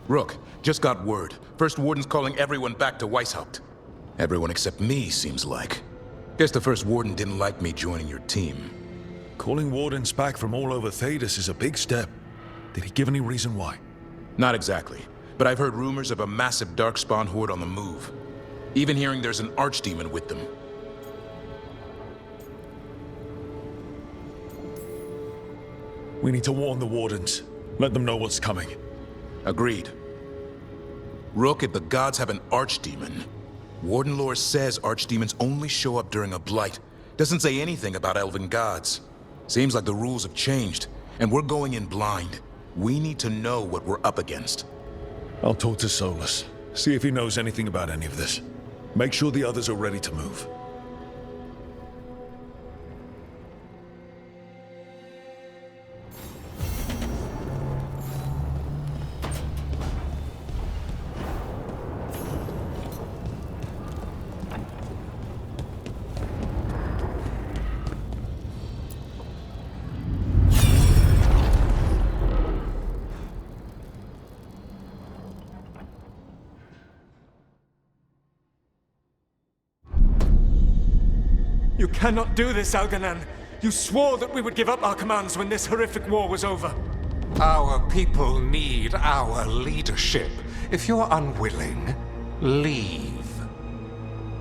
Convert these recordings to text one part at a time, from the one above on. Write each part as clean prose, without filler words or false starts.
Rook, just got word. First Warden's calling everyone back to Weishaupt. Everyone except me, seems like. Guess the First Warden didn't like me joining your team. Calling Wardens back from all over Thedas is a big step. Did he give any reason why? Not exactly, but I've heard rumors of a massive Darkspawn horde on the move. Even hearing there's an archdemon with them. We need to warn the Wardens. Let them know what's coming. Agreed. Rook, if the gods have an archdemon, Warden lore says archdemons only show up during a blight. Doesn't say anything about elven gods. Seems like the rules have changed, and we're going in blind. We need to know what we're up against. I'll talk to Solus, see if he knows anything about any of this. Make sure the others are ready to move. You cannot do this, Algernon. You swore that we would give up our commands when this horrific war was over. Our people need our leadership. If you're unwilling, leave.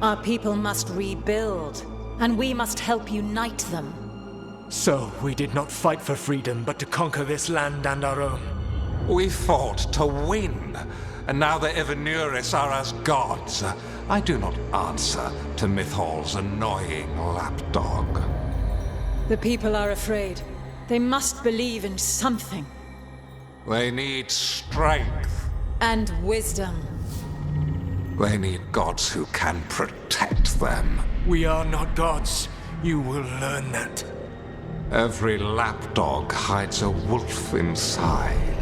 Our people must rebuild, and we must help unite them. So, we did not fight for freedom, but to conquer this land and our own. We fought to win, and now the Evenuris are as gods. I do not answer to Mythal's annoying lapdog. The people are afraid. They must believe in something. They need strength. And wisdom. They need gods who can protect them. We are not gods. You will learn that. Every lapdog hides a wolf inside.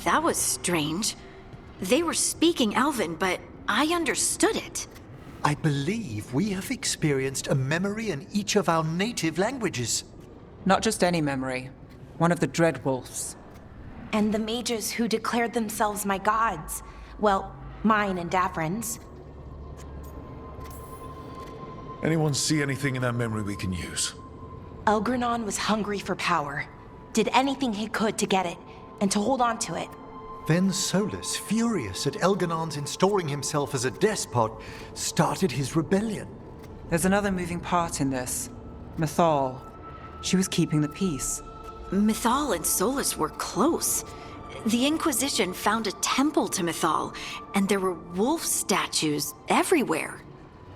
That was strange. They were speaking Elven, but I understood it. I believe we have experienced a memory in each of our native languages. Not just any memory. One of the Dreadwolves. And the mages who declared themselves my gods. Well, mine and Davrin's. Anyone see anything in that memory we can use? Elgranon was hungry for power. Did anything he could to get it, and to hold on to it. Then Solus, furious at Elganon's installing himself as a despot, started his rebellion. There's another moving part in this. Mythal. She was keeping the peace. Mythal and Solus were close. The Inquisition found a temple to Mythal, and there were wolf statues everywhere.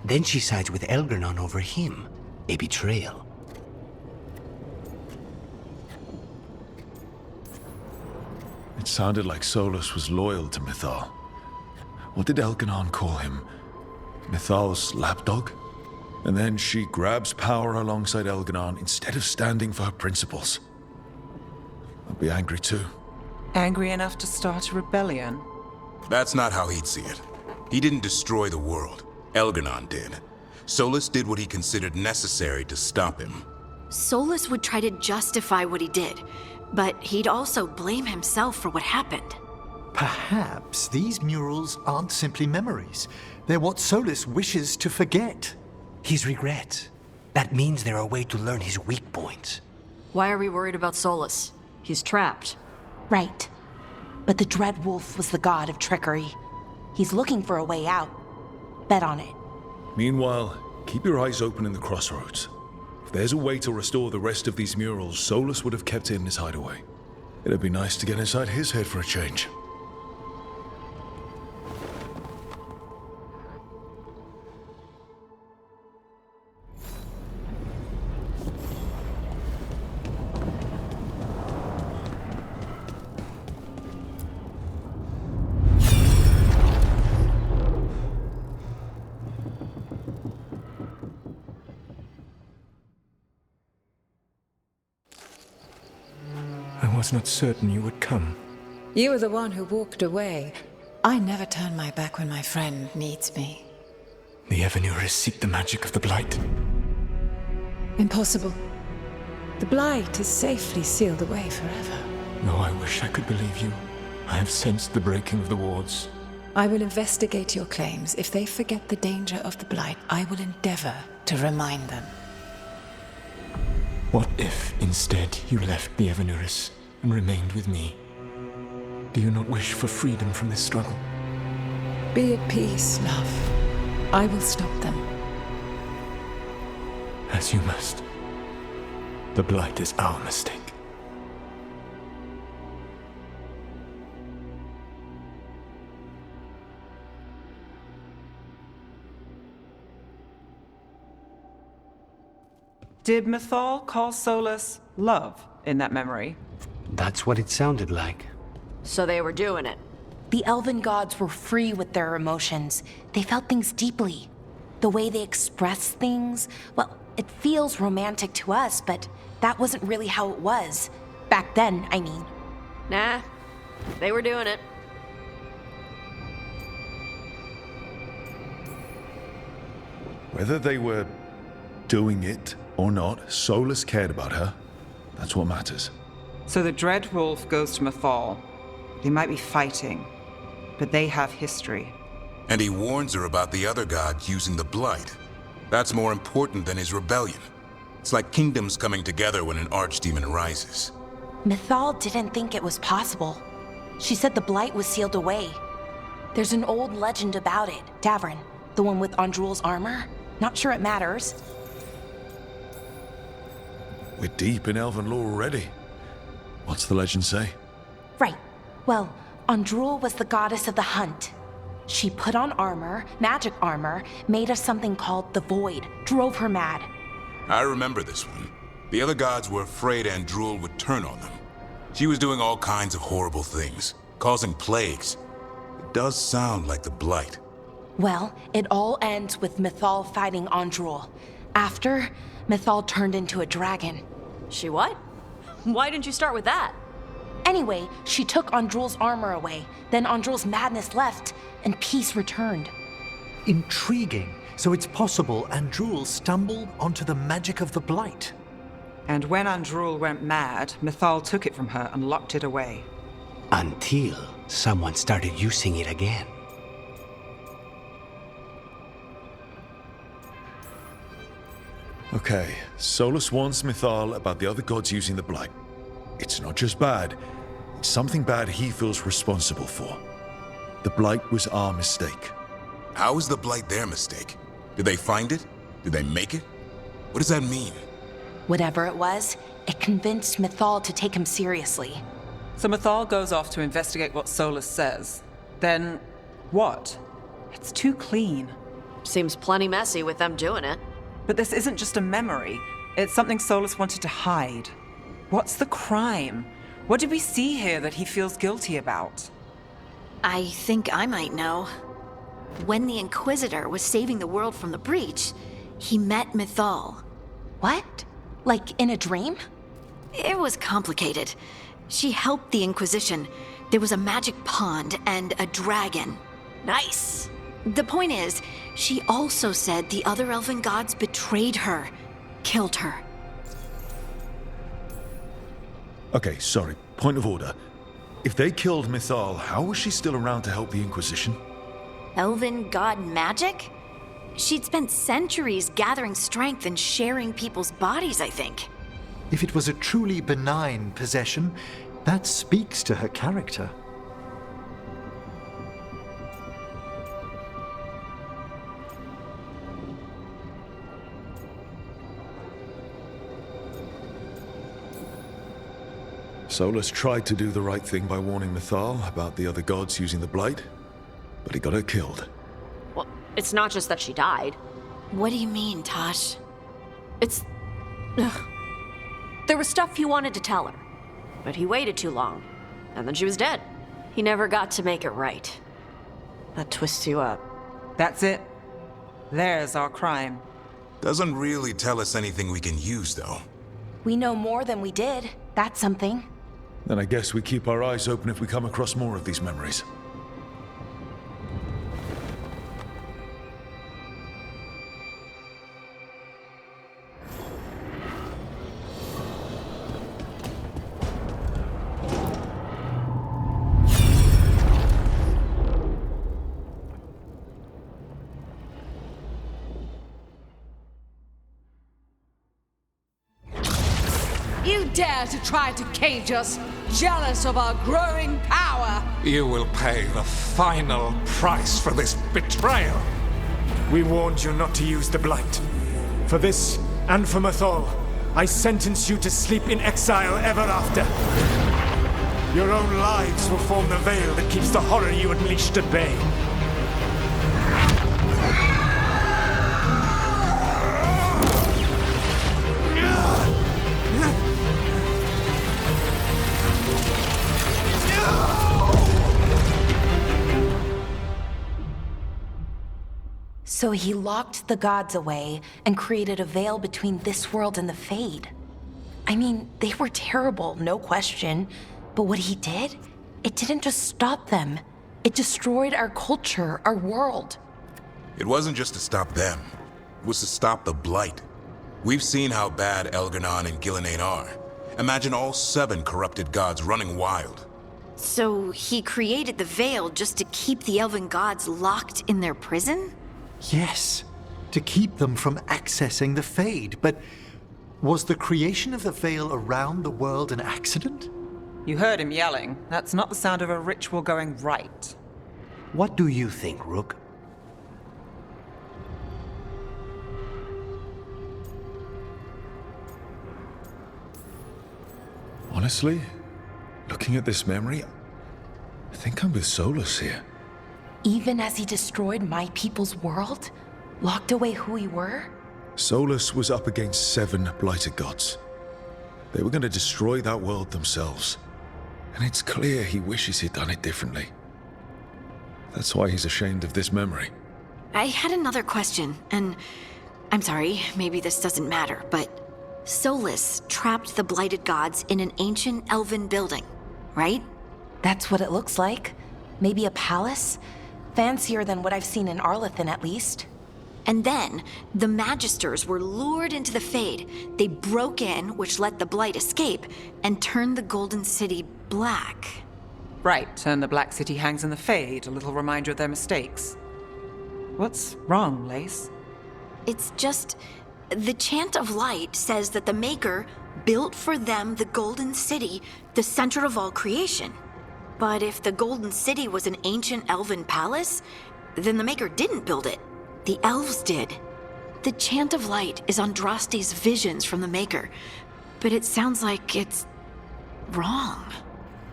Then she sides with Elgranon over him. A betrayal. It sounded like Solus was loyal to Mythal. What did Elganon call him? Mythal's lapdog? And then she grabs power alongside Elganon instead of standing for her principles. I'd be angry too. Angry enough to start a rebellion? That's not how he'd see it. He didn't destroy the world. Elganon did. Solus did what he considered necessary to stop him. Solus would try to justify what he did, but he'd also blame himself for what happened. Perhaps these murals aren't simply memories. They're what Solus wishes to forget. His regret. That means they're a way to learn his weak points. Why are we worried about Solus? He's trapped. Right. But the Dreadwolf was the god of trickery. He's looking for a way out. Bet on it. Meanwhile, keep your eyes open in the crossroads. If there's a way to restore the rest of these murals, Solus would have kept it in his hideaway. It'd be nice to get inside his head for a change. I was not certain you would come. You were the one who walked away. I never turn my back when my friend needs me. The Evanurus seek the magic of the Blight. Impossible. The Blight is safely sealed away forever. Oh, I wish I could believe you. I have sensed the breaking of the wards. I will investigate your claims. If they forget the danger of the Blight, I will endeavor to remind them. What if, instead, you left the Evanurus and remained with me? Do you not wish for freedom from this struggle? Be at peace, love. I will stop them. As you must. The Blight is our mistake. Did Mythal call Solus love in that memory? That's what it sounded like. So they were doing it. The elven gods were free with their emotions. They felt things deeply. The way they expressed things, well, it feels romantic to us, but that wasn't really how it was. Back then, I mean. Nah, they were doing it. Whether they were doing it or not, Solus cared about her. That's what matters. So the Dread Wolf goes to Mythal. They might be fighting, but they have history. And he warns her about the other gods using the Blight. That's more important than his rebellion. It's like kingdoms coming together when an archdemon rises. Mythal didn't think it was possible. She said the Blight was sealed away. There's an old legend about it. Davrin, the one with Andrul's armor. Not sure it matters. We're deep in elven lore already. What's the legend say? Right. Well, Andrul was the goddess of the hunt. She put on armor, magic armor, made of something called the Void, drove her mad. I remember this one. The other gods were afraid Andrul would turn on them. She was doing all kinds of horrible things, causing plagues. It does sound like the Blight. Well, it all ends with Mythal fighting Andrul. After, Mythal turned into a dragon. She what? Why didn't you start with that? Anyway, she took Andrul's armor away. Then Andrul's madness left, and peace returned. Intriguing. So it's possible Andrul stumbled onto the magic of the Blight. And when Andrul went mad, Mythal took it from her and locked it away. Until someone started using it again. Okay, Solus warns Mythal about the other gods using the Blight. It's not just bad, it's something bad he feels responsible for. The Blight was our mistake. How is the Blight their mistake? Did they find it? Did they make it? What does that mean? Whatever it was, it convinced Mythal to take him seriously. So Mythal goes off to investigate what Solus says. Then, what? It's too clean. Seems plenty messy with them doing it. But this isn't just a memory. It's something Solus wanted to hide. What's the crime? What did we see here that he feels guilty about? I think I might know. When the Inquisitor was saving the world from the breach, he met Mythal. What? Like in a dream? It was complicated. She helped the Inquisition. There was a magic pond and a dragon. Nice. The point is, she also said the other elven gods betrayed her, killed her. Okay, sorry. Point of order. If they killed Mythal, how was she still around to help the Inquisition? Elven god magic? She'd spent centuries gathering strength and sharing people's bodies, I think. If it was a truly benign possession, that speaks to her character. Solus tried to do the right thing by warning Mythal about the other gods using the Blight, but he got her killed. Well, it's not just that she died. What do you mean, Tosh? It's... Ugh. There was stuff he wanted to tell her, but he waited too long, and then she was dead. He never got to make it right. That twists you up. That's it. There's our crime. Doesn't really tell us anything we can use, though. We know more than we did. That's something. Then I guess we keep our eyes open if we come across more of these memories. dare to try to cage us, jealous of our growing power. You will pay the final price for this betrayal. We warned you not to use the Blight. For this, and for Mythal, I sentence you to sleep in exile ever after. Your own lives will form the veil that keeps the horror you unleashed at bay. So he locked the gods away and created a veil between this world and the Fade. I mean, they were terrible, no question. But what he did, it didn't just stop them. It destroyed our culture, our world. It wasn't just to stop them. It was to stop the Blight. We've seen how bad Elganon and Gillenane are. Imagine all 7 corrupted gods running wild. So he created the Veil just to keep the elven gods locked in their prison? Yes, to keep them from accessing the Fade. But was the creation of the Veil around the world an accident? You heard him yelling. That's not the sound of a ritual going right. What do you think, Rook? Honestly, looking at this memory, I think I'm with Solus here. Even as he destroyed my people's world? Locked away who we were? Solus was up against 7 blighted gods. They were going to destroy that world themselves. And it's clear he wishes he'd done it differently. That's why he's ashamed of this memory. I had another question, and I'm sorry, maybe this doesn't matter, but Solus trapped the blighted gods in an ancient elven building, right? That's what it looks like. Maybe a palace? Fancier than what I've seen in Arlethan, at least. And then, the Magisters were lured into the Fade. They broke in, which let the Blight escape, and turned the Golden City black. Right, and the Black City hangs in the Fade, a little reminder of their mistakes. What's wrong, Lace? It's just... the Chant of Light says that the Maker built for them the Golden City, the center of all creation. But if the Golden City was an ancient elven palace, then the Maker didn't build it. The elves did. The Chant of Light is Andraste's visions from the Maker, but it sounds like it's wrong.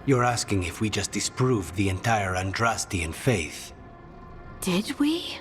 You're asking if we just disproved the entire Andrastian faith. Did we?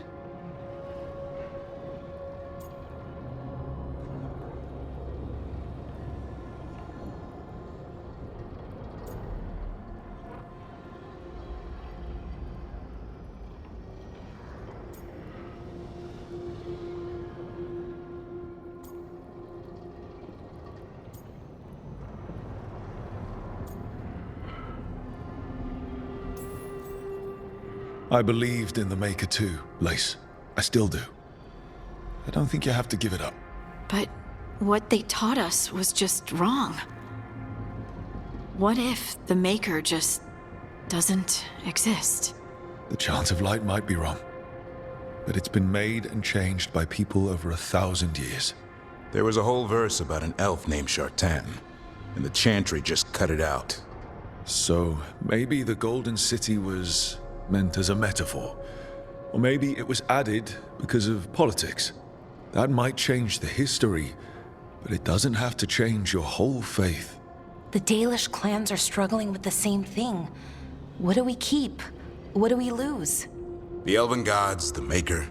I believed in the Maker too, Lace. I still do. I don't think you have to give it up. But what they taught us was just wrong. What if the Maker just doesn't exist? The Chant of Light might be wrong, but it's been made and changed by people over 1,000 years. There was a whole verse about an elf named Shartan, and the Chantry just cut it out. So maybe the Golden City was meant as a metaphor. Or maybe it was added because of politics. That might change the history, but it doesn't have to change your whole faith. The Dalish clans are struggling with the same thing. What do we keep? What do we lose? The elven gods, the Maker.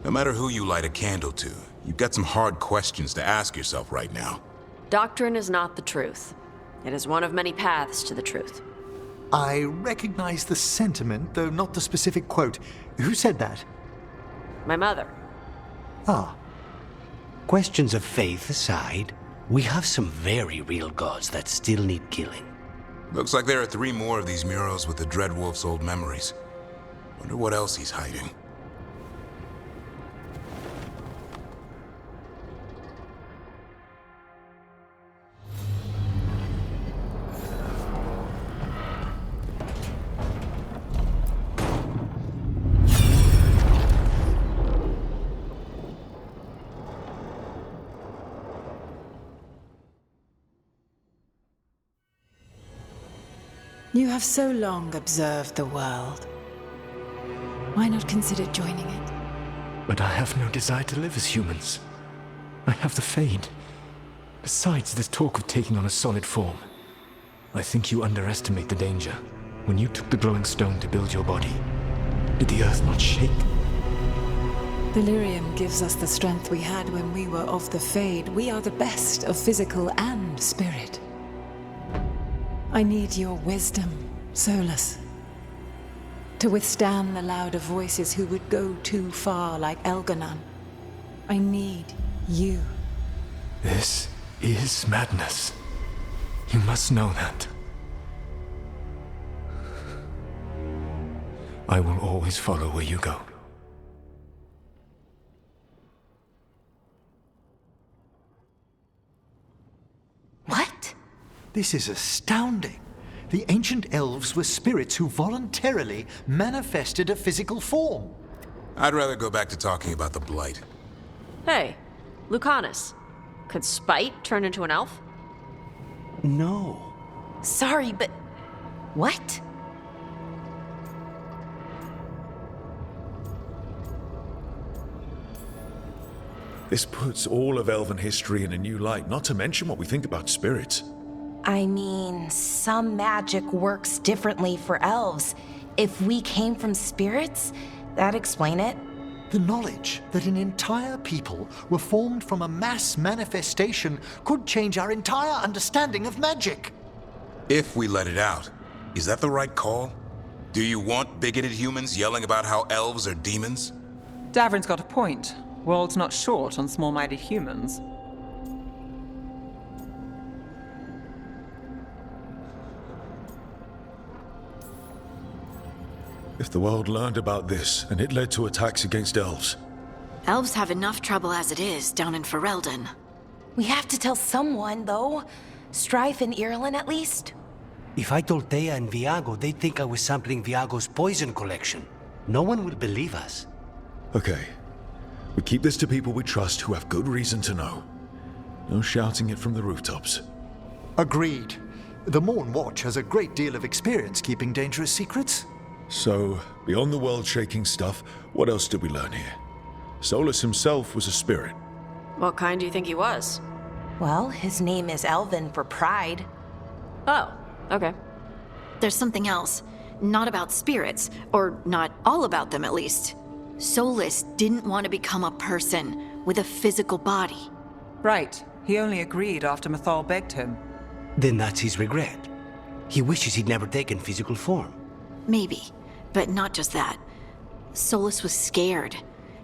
No matter who you light a candle to, you've got some hard questions to ask yourself right now. Doctrine is not the truth. It is one of many paths to the truth. I recognize the sentiment, though not the specific quote. Who said that? My mother. Ah. Questions of faith aside, we have some very real gods that still need killing. Looks like there are 3 more of these murals with the Dreadwolf's old memories. Wonder what else he's hiding. You have so long observed the world. Why not consider joining it? But I have no desire to live as humans. I have the Fade. Besides, there's talk of taking on a solid form. I think you underestimate the danger. When you took the glowing stone to build your body, did the earth not shake? Delirium gives us the strength we had when we were of the Fade. We are the best of physical and spirit. I need your wisdom, Solus, to withstand the louder voices who would go too far like Elganon. I need you. This is madness. You must know that. I will always follow where you go. What? This is astounding. The ancient elves were spirits who voluntarily manifested a physical form. I'd rather go back to talking about the Blight. Hey, Lucanus. Could Spite turn into an elf? No. Sorry, but what? This puts all of elven history in a new light, not to mention what we think about spirits. I mean, some magic works differently for elves. If we came from spirits, that'd explain it. The knowledge that an entire people were formed from a mass manifestation could change our entire understanding of magic. If we let it out, is that the right call? Do you want bigoted humans yelling about how elves are demons? Davrin's got a point. World's not short on small-minded humans. If the world learned about this, and it led to attacks against elves. Elves have enough trouble as it is down in Ferelden. We have to tell someone, though. Strife and Irulan, at least. If I told Thea and Viago, they'd think I was sampling Viago's poison collection. No one will believe us. Okay. We keep this to people we trust who have good reason to know. No shouting it from the rooftops. Agreed. The Morn Watch has a great deal of experience keeping dangerous secrets. So, beyond the world-shaking stuff, what else did we learn here? Solus himself was a spirit. What kind do you think he was? Well, his name is Elven for pride. Oh, okay. There's something else. Not about spirits, or not all about them at least. Solus didn't want to become a person with a physical body. Right. He only agreed after Mythal begged him. Then that's his regret. He wishes he'd never taken physical form. Maybe, but not just that. Solus was scared.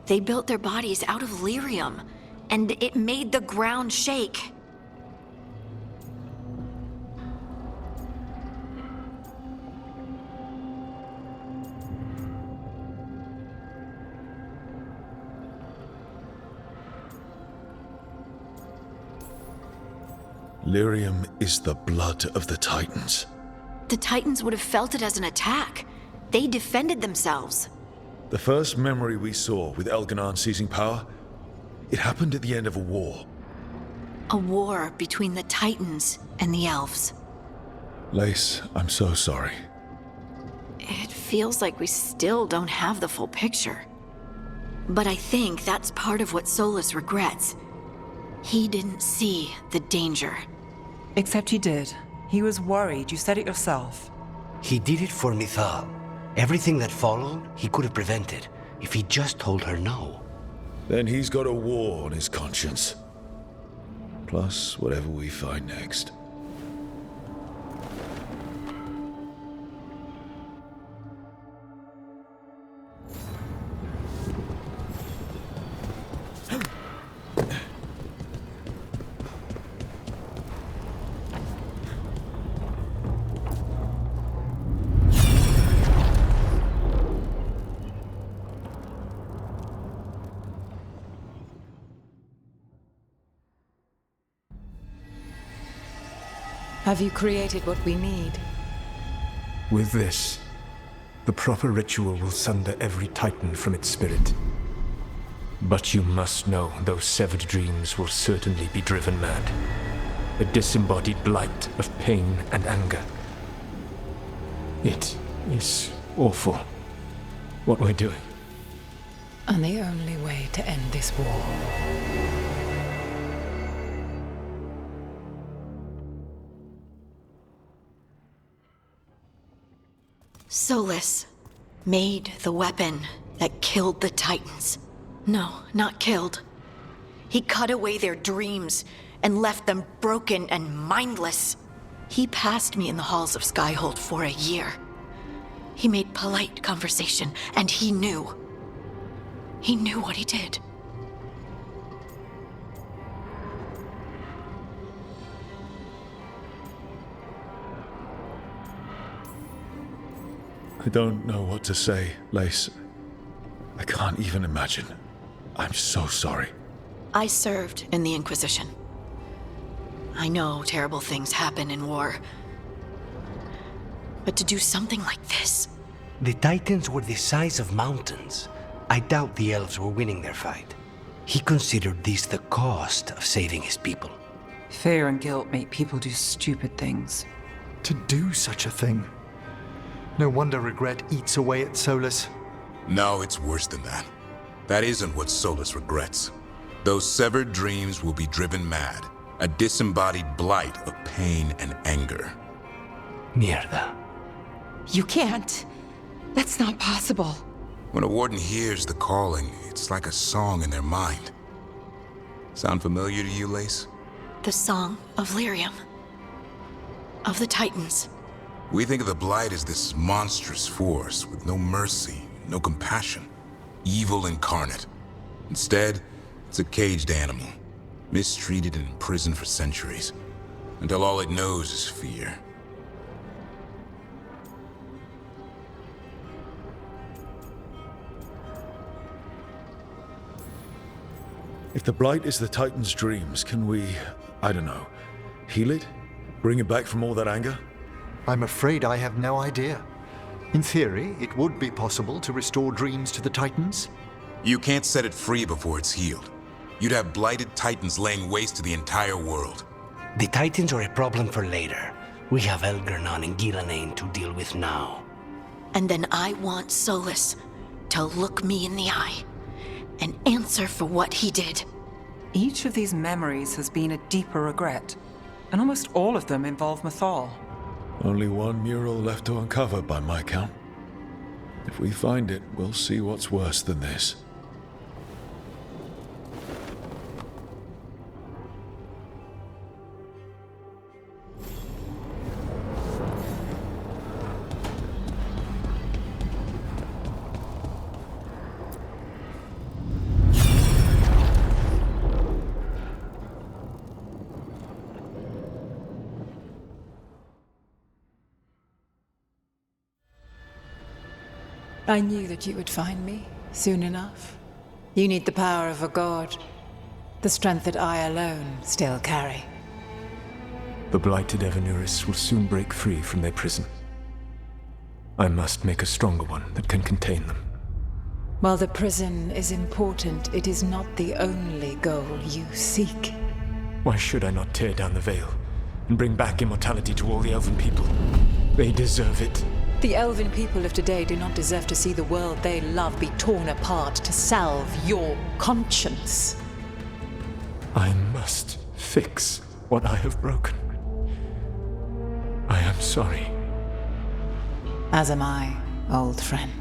They built their bodies out of lyrium, and it made the ground shake. Lyrium is the blood of the Titans. The Titans would have felt it as an attack. They defended themselves. The first memory we saw with Elganon seizing power, it happened at the end of a war. A war between the Titans and the elves. Lace, I'm so sorry. It feels like we still don't have the full picture. But I think that's part of what Solus regrets. He didn't see the danger. Except he did. He was worried. You said it yourself. He did it for Mythal. Everything that followed, he could have prevented if he just told her no. Then he's got a war on his conscience. Plus, whatever we find next. Have you created what we need? With this, the proper ritual will sunder every Titan from its spirit. But you must know those severed dreams will certainly be driven mad. A disembodied blight of pain and anger. It is awful what we're doing. And the only way to end this war. Solus made the weapon that killed the Titans. No, not killed. He cut away their dreams and left them broken and mindless. He passed me in the halls of Skyhold for a year. He made polite conversation, and he knew. He knew what he did. I don't know what to say, Lace. I can't even imagine. I'm so sorry. I served in the Inquisition. I know terrible things happen in war. But to do something like this... The Titans were the size of mountains. I doubt the elves were winning their fight. He considered this the cost of saving his people. Fear and guilt make people do stupid things. To do such a thing. No wonder regret eats away at Solus. No, it's worse than that. That isn't what Solus regrets. Those severed dreams will be driven mad. A disembodied blight of pain and anger. Mierda. You can't. That's not possible. When a warden hears the calling, it's like a song in their mind. Sound familiar to you, Lace? The Song of Lyrium. Of the Titans. We think of the Blight as this monstrous force with no mercy, no compassion. Evil incarnate. Instead, it's a caged animal. Mistreated and imprisoned for centuries. Until all it knows is fear. If the Blight is the Titan's dreams, can we, I don't know, heal it? Bring it back from all that anger? I'm afraid I have no idea. In theory, it would be possible to restore dreams to the Titans. You can't set it free before it's healed. You'd have blighted Titans laying waste to the entire world. The Titans are a problem for later. We have Elgernon and Gillanane to deal with now. And then I want Solus to look me in the eye and answer for what he did. Each of these memories has been a deeper regret, and almost all of them involve Mythal. Only one mural left to uncover by my count. If we find it, we'll see what's worse than this. I knew that you would find me soon enough. You need the power of a god, the strength that I alone still carry. The blighted Evanuris will soon break free from their prison. I must make a stronger one that can contain them. While the prison is important, it is not the only goal you seek. Why should I not tear down the veil and bring back immortality to all the elven people? They deserve it. The elven people of today do not deserve to see the world they love be torn apart to salve your conscience. I must fix what I have broken. I am sorry. As am I, old friend.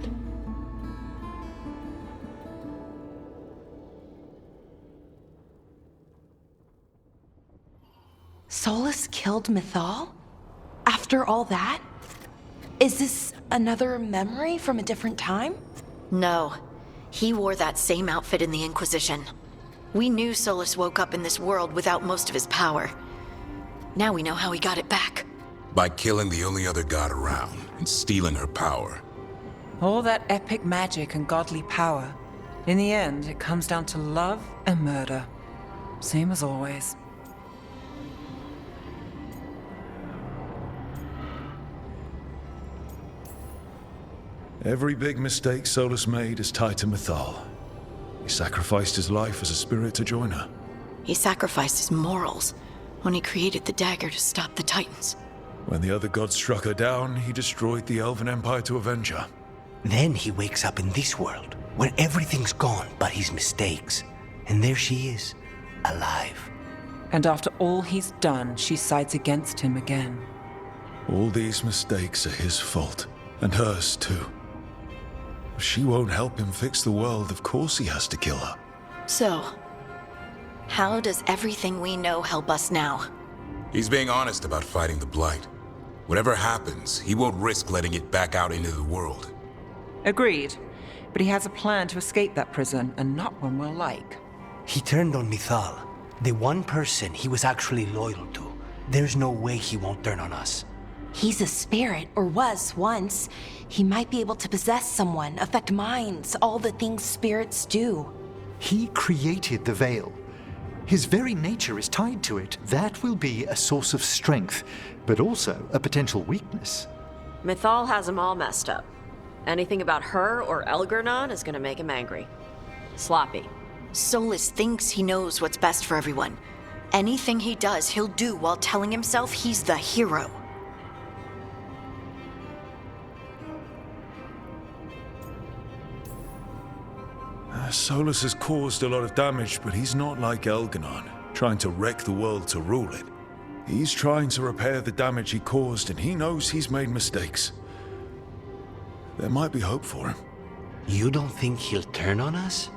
Solus killed Mythal? After all that? Is this another memory from a different time? No. He wore that same outfit in the Inquisition. We knew Solus woke up in this world without most of his power. Now we know how he got it back. By killing the only other god around and stealing her power. All that epic magic and godly power. In the end, it comes down to love and murder. Same as always. Every big mistake Solus made is tied to Mythal. He sacrificed his life as a spirit to join her. He sacrificed his morals when he created the dagger to stop the Titans. When the other gods struck her down, he destroyed the Elven Empire to avenge her. Then he wakes up in this world, where everything's gone but his mistakes. And there she is, alive. And after all he's done, she sides against him again. All these mistakes are his fault, and hers too. If she won't help him fix the world, of course he has to kill her. So, how does everything we know help us now? He's being honest about fighting the Blight. Whatever happens, he won't risk letting it back out into the world. Agreed. But he has a plan to escape that prison, and not one we'll like. He turned on Mythal, the one person he was actually loyal to. There's no way he won't turn on us. He's a spirit, or was once. He might be able to possess someone, affect minds, all the things spirits do. He created the Veil. His very nature is tied to it. That will be a source of strength, but also a potential weakness. Mythal has him all messed up. Anything about her or Elgernon is gonna make him angry. Sloppy. Solus thinks he knows what's best for everyone. Anything he does, he'll do while telling himself he's the hero. Solus has caused a lot of damage, but he's not like Elgernon, trying to wreck the world to rule it. He's trying to repair the damage he caused, and he knows he's made mistakes. There might be hope for him. You don't think he'll turn on us?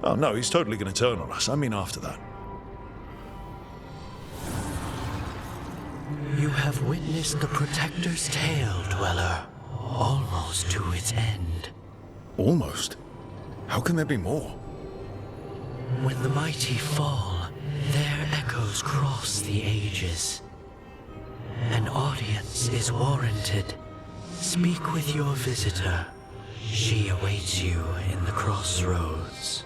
Oh no, he's totally going to turn on us. I mean after that. You have witnessed the Protector's tale, Dweller, almost to its end. Almost? How can there be more? When the mighty fall, their echoes cross the ages. An audience is warranted. Speak with your visitor. She awaits you in the crossroads.